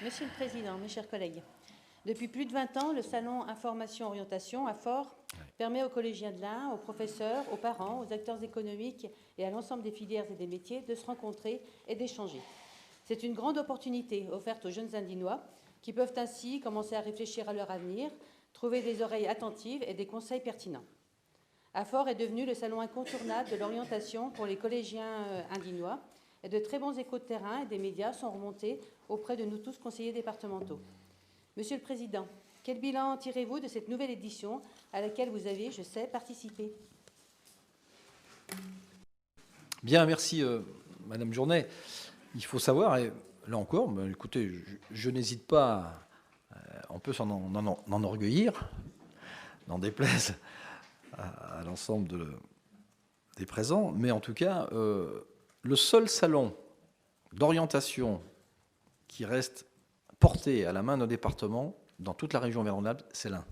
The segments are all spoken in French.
Monsieur le Président, mes chers collègues, depuis plus de 20 ans, le Salon Information-Orientation à Fort permet aux collégiens de l'Ain, aux professeurs, aux parents, aux acteurs économiques et à l'ensemble des filières et des métiers de se rencontrer et d'échanger. C'est une grande opportunité offerte aux jeunes Indinois qui peuvent ainsi commencer à réfléchir à leur avenir, trouver des oreilles attentives et des conseils pertinents. Fort est devenu le salon incontournable de l'orientation pour les collégiens indinois et de très bons échos de terrain et des médias sont remontés auprès de nous tous conseillers départementaux. Monsieur le Président, quel bilan tirez-vous de cette nouvelle édition à laquelle vous avez, je sais, participé? Bien, merci Madame Journet. Il faut savoir, et là encore, écoutez, je n'hésite pas, on peut s'en enorgueillir, n'en déplaise à l'ensemble des présents, mais en tout cas, le seul salon d'orientation qui reste porté à la main de nos départements dans toute la région Auvergne-Rhône-Alpes, c'est l'Ain.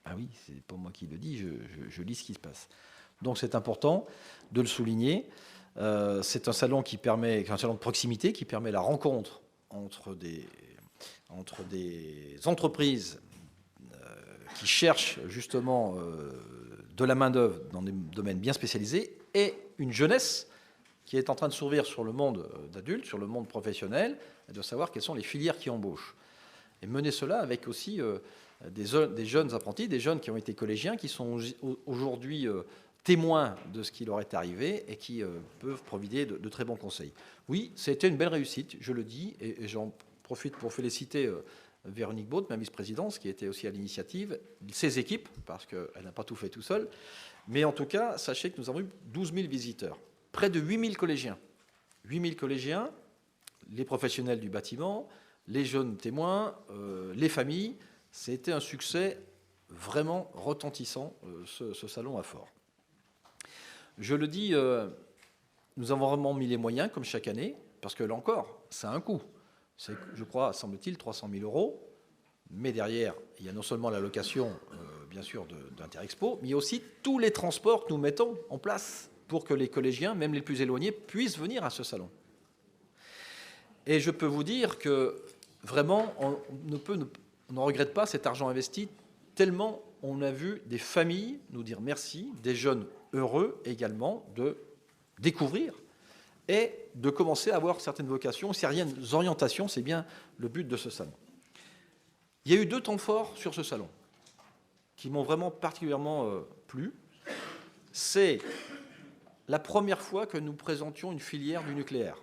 Ah oui, c'est pas moi qui le dis, je lis ce qui se passe. Donc c'est important de le souligner. C'est un salon un salon de proximité qui permet la rencontre entre des entreprises qui cherchent justement de la main-d'œuvre dans des domaines bien spécialisés et une jeunesse qui est en train de s'ouvrir sur le monde d'adultes, sur le monde professionnel, et de savoir quelles sont les filières qui embauchent. Et mener cela avec aussi des jeunes apprentis, des jeunes qui ont été collégiens, qui sont aujourd'hui témoins de ce qui leur est arrivé et qui peuvent provide de très bons conseils. Oui, c'était une belle réussite, je le dis, et j'en profite pour féliciter Véronique Baud, ma vice-présidente, qui était aussi à l'initiative, ses équipes, parce qu'elle n'a pas tout fait tout seul. Mais en tout cas, sachez que nous avons eu 12 000 visiteurs, près de 8 000 collégiens. 8 000 collégiens, les professionnels du bâtiment, les jeunes témoins, les familles. C'était un succès vraiment retentissant, ce salon à Fort. Je le dis, nous avons vraiment mis les moyens, comme chaque année, parce que là encore, ça a un coût. C'est, je crois, semble-t-il, 300 000 €. Mais derrière, il y a non seulement la location, bien sûr, d'Interexpo, mais il y a aussi tous les transports que nous mettons en place pour que les collégiens, même les plus éloignés, puissent venir à ce salon. Et je peux vous dire que, vraiment, on ne regrette pas cet argent investi, tellement on a vu des familles nous dire merci, des jeunes heureux également de découvrir et de commencer à avoir certaines vocations, certaines orientations, c'est bien le but de ce salon. Il y a eu 2 temps forts sur ce salon qui m'ont vraiment particulièrement plu. C'est la première fois que nous présentions une filière du nucléaire.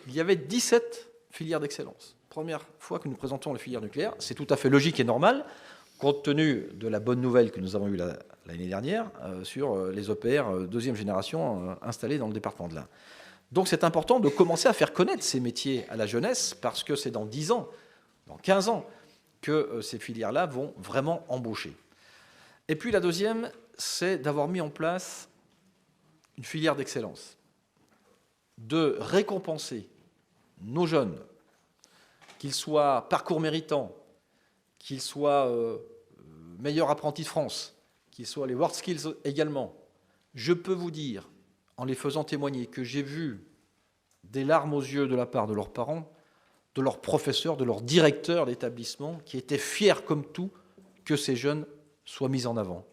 Il y avait 17 filières d'excellence. Première fois que nous présentons la filière nucléaire, c'est tout à fait logique et normal, compte tenu de la bonne nouvelle que nous avons eue l'année dernière sur les EPR deuxième génération installés dans le département de l'Ain. Donc c'est important de commencer à faire connaître ces métiers à la jeunesse, parce que c'est dans 10 ans, dans 15 ans, que ces filières-là vont vraiment embaucher. Et puis la deuxième, c'est d'avoir mis en place une filière d'excellence, de récompenser nos jeunes, qu'ils soient parcours méritants, qu'ils soient meilleurs apprentis de France, qu'ils soient les World Skills également. Je peux vous dire, en les faisant témoigner, que j'ai vu des larmes aux yeux de la part de leurs parents, de leurs professeurs, de leurs directeurs d'établissement, qui étaient fiers comme tout que ces jeunes soient mis en avant.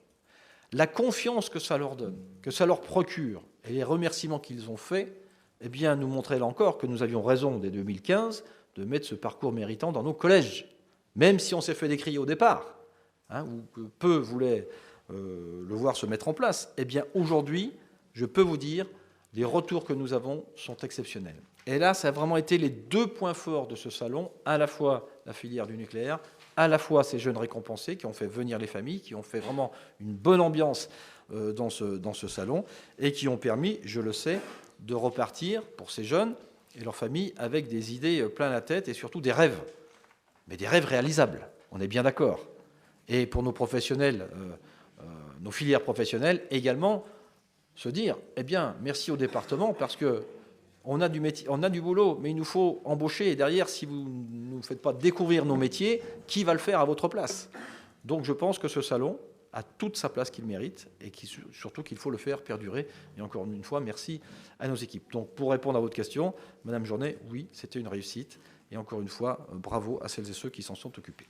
La confiance que ça leur donne, que ça leur procure, et les remerciements qu'ils ont faits, eh bien, nous montraient là encore que nous avions raison, dès 2015, de mettre ce parcours méritant dans nos collèges, même si on s'est fait décrier au départ, ou que peu voulaient le voir se mettre en place. Eh bien, aujourd'hui, je peux vous dire, les retours que nous avons sont exceptionnels. Et là, ça a vraiment été les 2 points forts de ce salon, à la fois la filière du nucléaire, à la fois ces jeunes récompensés qui ont fait venir les familles, qui ont fait vraiment une bonne ambiance dans ce salon, et qui ont permis, je le sais, de repartir pour ces jeunes et leurs familles avec des idées plein la tête et surtout des rêves. Mais des rêves réalisables, on est bien d'accord. Et pour nos professionnels, nos filières professionnelles également, se dire, eh bien, merci au département, parce qu'on a du métier, on a du boulot, mais il nous faut embaucher, et derrière, si vous ne nous faites pas découvrir nos métiers, qui va le faire à votre place? Donc je pense que ce salon a toute sa place qu'il mérite, et surtout qu'il faut le faire perdurer. Et encore une fois, merci à nos équipes. Donc pour répondre à votre question, Madame Journet, oui, c'était une réussite, Et encore une fois, bravo à celles et ceux qui s'en sont occupés.